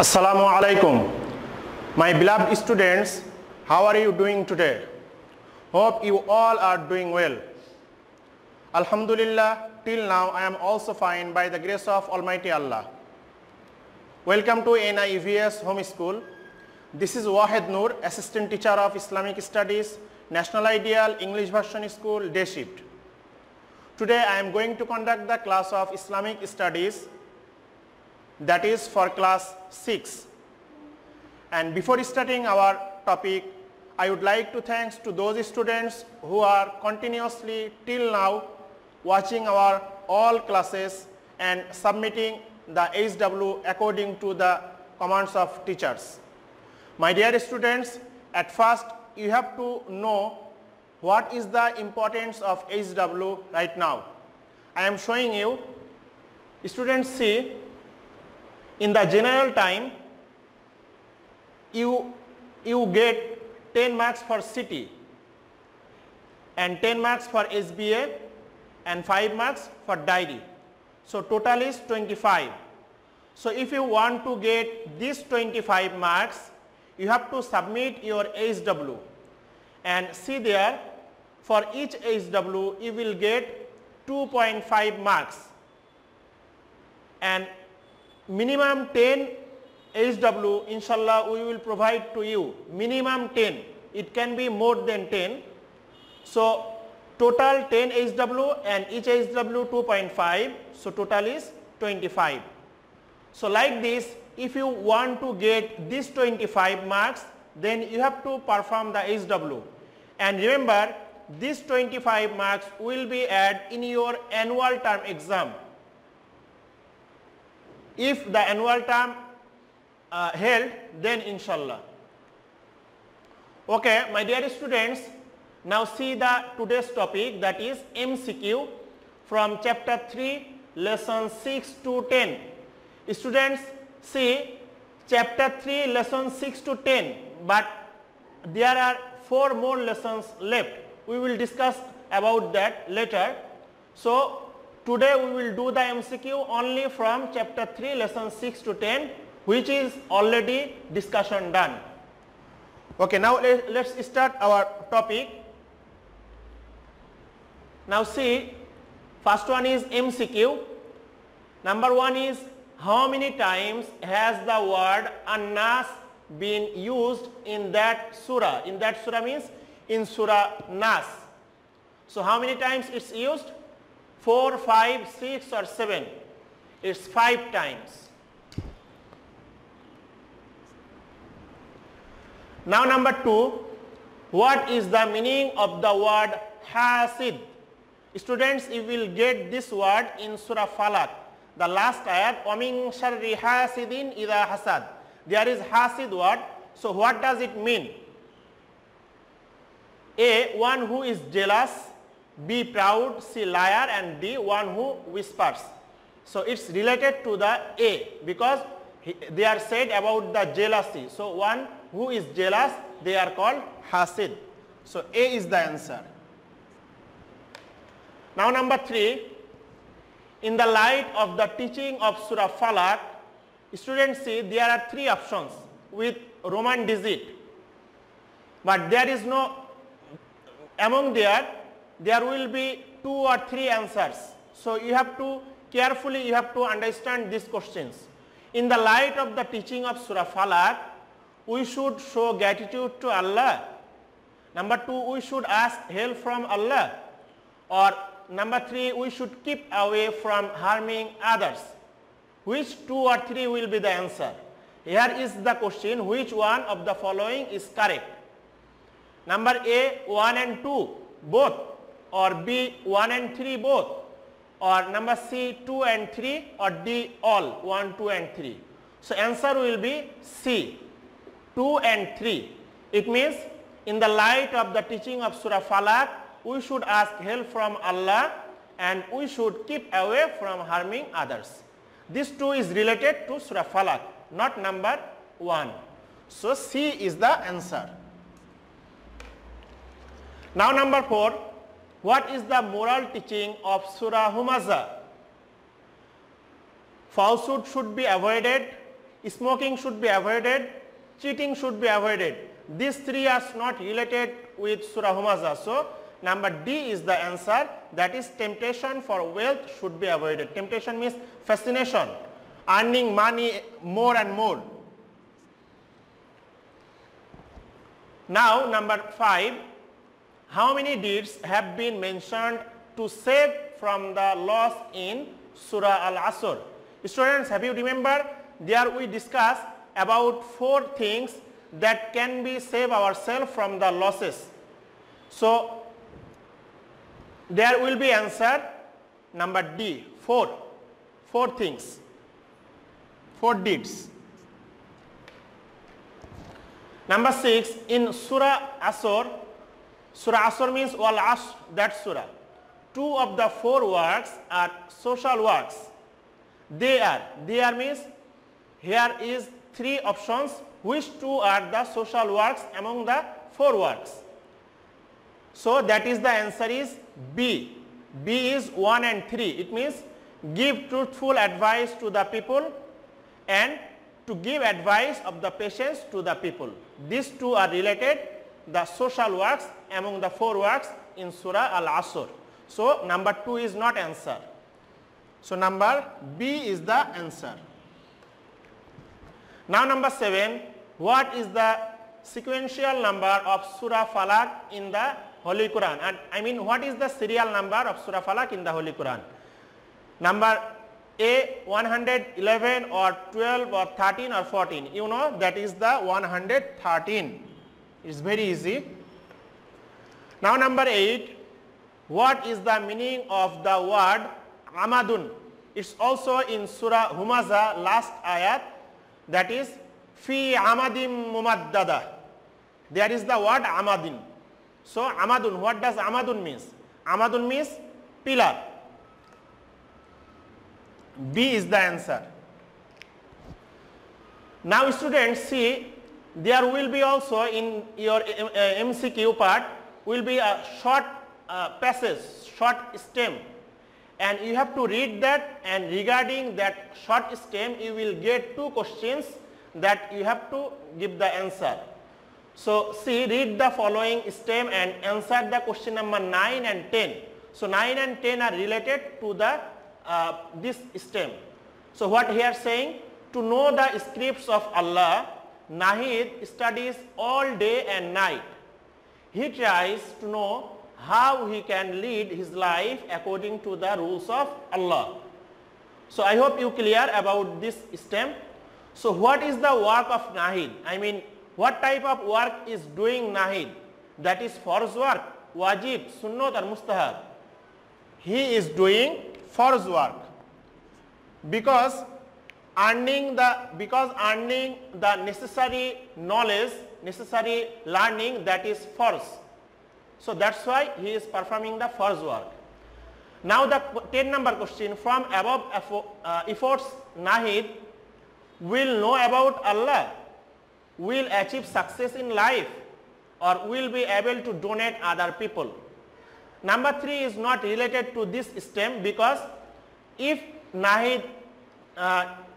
Assalamu alaikum. My beloved students, how are you doing today? Hope you all are doing well. Alhamdulillah, till now I am also fine by the grace of Almighty Allah. Welcome to NIEVS Home School. This is Wahid Noor, Assistant Teacher of Islamic Studies, National Ideal English Version School, Day Shift. Today I am going to conduct the class of Islamic Studies, that is for class 6. And before starting our topic, I would like to thanks to those students who are continuously till now watching our all classes and submitting the HW according to the commands of teachers. My dear students, at first you have to know what is the importance of HW right now. I am showing you. Students, see, in the general time, you get 10 marks for city and 10 marks for SBA and 5 marks for diary. So total is 25. So if you want to get these 25 marks, you have to submit your HW. And see there, for each HW you will get 2.5 marks. And minimum 10 HW, inshallah, we will provide to you. Minimum 10. It can be more than 10. So total 10 HW and each HW 2.5. So total is 25. So like this, if you want to get this 25 marks, then you have to perform the HW. And remember, this 25 marks will be added in your annual term exam. If the annual term held, then inshallah. Okay, my dear students, now see the today's topic, that is MCQ from chapter 3, lesson 6 to 10. Students, see chapter 3, lesson 6 to 10, but there are 4 more lessons left. We will discuss about that later. So today we will do the MCQ only from chapter 3, lesson 6 to 10, which is already discussion done. Okay, now let's start our topic. Now see, first one is MCQ. Number 1 is, how many times has the word An-Nas been used in that surah? In that surah means in surah Nas. So how many times it's used? 4, 5, 6 or 7? It's 5 times. Now number 2, what is the meaning of the word Hasid? Students, you will get this word in surah Falaq. The last ayat, وَمِن شَرِّ حَاسِدٍ إِذَا حَسَدٍ. There is Hasid word. So what does it mean? A, one who is jealous. B, proud. C, liar. And D, one who whispers. So it's related to the A, because they are said about the jealousy. So one who is jealous, they are called Hasid. So A is the answer. Now number 3, in the light of the teaching of surah Falaq, students, see there are 3 options with Roman digit, but there is no, among there will be 2 or 3 answers. So you have to carefully, you have to understand these questions. In the light of the teaching of surah Falaq, we should show gratitude to Allah. Number 2, we should ask help from Allah. Or number 3, we should keep away from harming others. Which 2 or 3 will be the answer? Here is the question, which one of the following is correct? Number A, 1 and 2 both, or B, 1 and 3 both, or number C, 2 and 3, or D, all 1, 2 and 3. So answer will be C, 2 and 3. It means in the light of the teaching of surah Falaq, we should ask help from Allah and we should keep away from harming others. This 2 is related to surah Falaq, not number 1. So C is the answer. Now number 4, what is the moral teaching of surah Humazah? Falsehood should be avoided, smoking should be avoided, cheating should be avoided. These three are not related with Surah Humazah. So number D is the answer, that is temptation for wealth should be avoided. Temptation means fascination, earning money more and more. Now number 5, how many deeds have been mentioned to save from the loss in Surah Al-Asr? Students, have you remember, there we discussed about 4 things that can be save ourselves from the losses. So there will be answer number D, 4 things, 4 deeds. Number 6, in Surah Asr, Surah Asr means Wal Asr, that surah. 2 of the 4 works are social works. They are means here is 3 options, which 2 are the social works among the 4 works. So that is the answer is B. B is 1 and 3. It means give truthful advice to the people and to give advice of the patients to the people. These 2 are related, the social works among the 4 works in Surah Al-Asr. So number 2 is not answer. So number B is the answer. Now number 7, what is the sequential number of Surah Falaq in the Holy Quran? And I mean, what is the serial number of Surah Falaq in the Holy Quran? Number A, 111 or 12 or 13 or 14. You know that is the 113. It's very easy. Now number 8, what is the meaning of the word Amadun? It's also in Surah Humazah last ayat, that is Fi Amadim Mumaddada. There is the word Amadin. So Amadun, what does Amadun means? Amadun means pillar. B is the answer. Now students, see, there will be also in your MCQ part will be a short passage, short stem, and you have to read that, and regarding that short stem you will get 2 questions that you have to give the answer. So see, read the following stem and answer the question number 9 and 10. So 9 and 10 are related to the this stem. So what he is saying, to know the scripts of Allah, Nahid studies all day and night. He tries to know how he can lead his life according to the rules of Allah. So I hope you clear about this stem. So what is the work of Nahid? I mean, what type of work is doing Nahid? That is farz work, wajib, sunnat or mustahab. He is doing farz work because earning the necessary knowledge, necessary learning, that is farz. So that's why he is performing the farz work. Now the 10 number question, from above efforts Nahid will know about Allah, will achieve success in life, or will be able to donate other people. Number 3 is not related to this stem, because if Nahid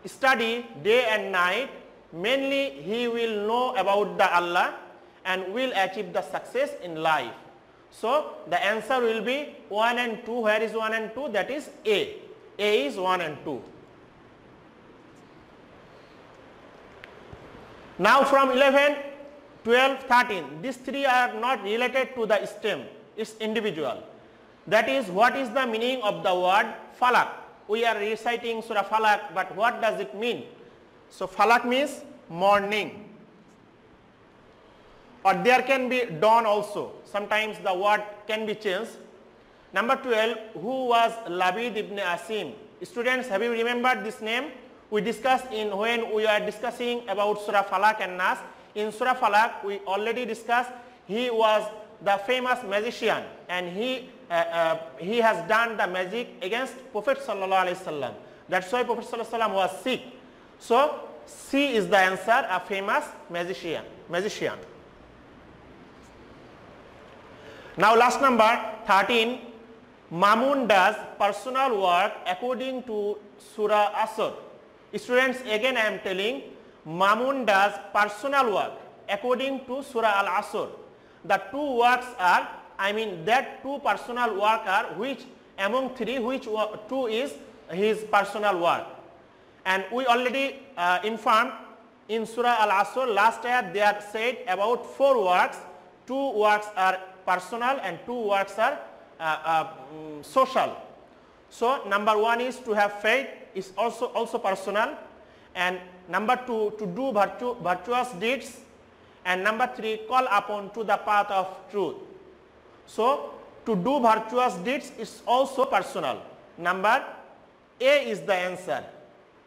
study day and night, mainly he will know about the Allah and will achieve the success in life. So the answer will be 1 and 2. Where is 1 and 2? That is A. A is 1 and 2. Now from 11, 12, 13, these 3 are not related to the stem, it's individual. That is, what is the meaning of the word Falak? We are reciting Surah Falak, but what does it mean? So Falak means morning, or there can be dawn also. Sometimes the word can be changed. Number 12, who was Labid ibn Asim? Students, have you remembered this name? We discussed when we are discussing about Surah Falak and Nas. In Surah Falak, we already discussed he was the famous magician, and he has done the magic against Prophet Sallallahu Alaihi Wasallam. That's why Prophet Sallallahu Alaihi Wasallam was sick. So C is the answer, a famous magician. Now last number 13, Mamun does personal work according to Surah Asr. Students, again I am telling, Mamun does personal work according to Surah Al-Asr. The two works are, that two personal work are which among three, which two is his personal work. And we already informed in Surah Al-Asr last year they are said about 4 works. 2 works are personal and 2 works are social. So number 1 is to have faith, is also personal, and number 2 to do virtuous deeds, and number 3 call upon to the path of truth. So to do virtuous deeds is also personal. Number A is the answer.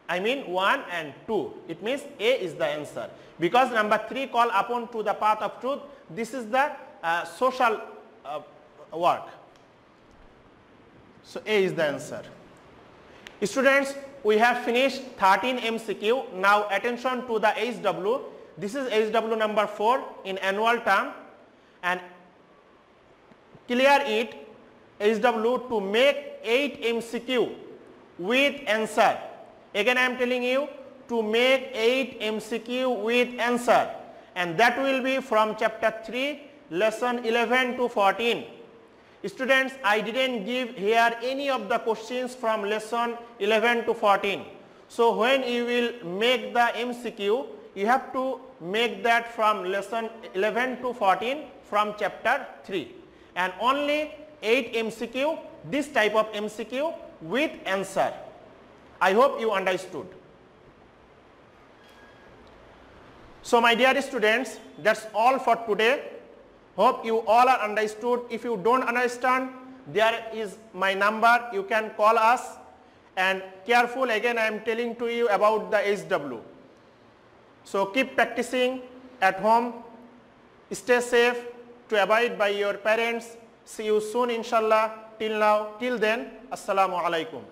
1 and 2. It means A is the answer. Because number 3 call upon to the path of truth, this is the social work. So A is the answer. Students, we have finished 13 MCQ. Now attention to the HW. This is HW number 4 in annual term, and clear it HW to make 8 MCQ with answer. Again I am telling you to make 8 MCQ with answer, and that will be from chapter 3 lesson 11 to 14. Students, I didn't give here any of the questions from lesson 11 to 14. So when you will make the MCQ, you have to make that from lesson 11 to 14 from chapter 3, and only 8 MCQ, this type of MCQ with answer. I hope you understood. So my dear students, that's all for today. Hope you all are understood. If you don't understand, there is my number, you can call us. And careful, again I am telling to you about the HW. So keep practicing at home, stay safe, to abide by your parents. See you soon inshallah. Till then, Assalamu alaikum.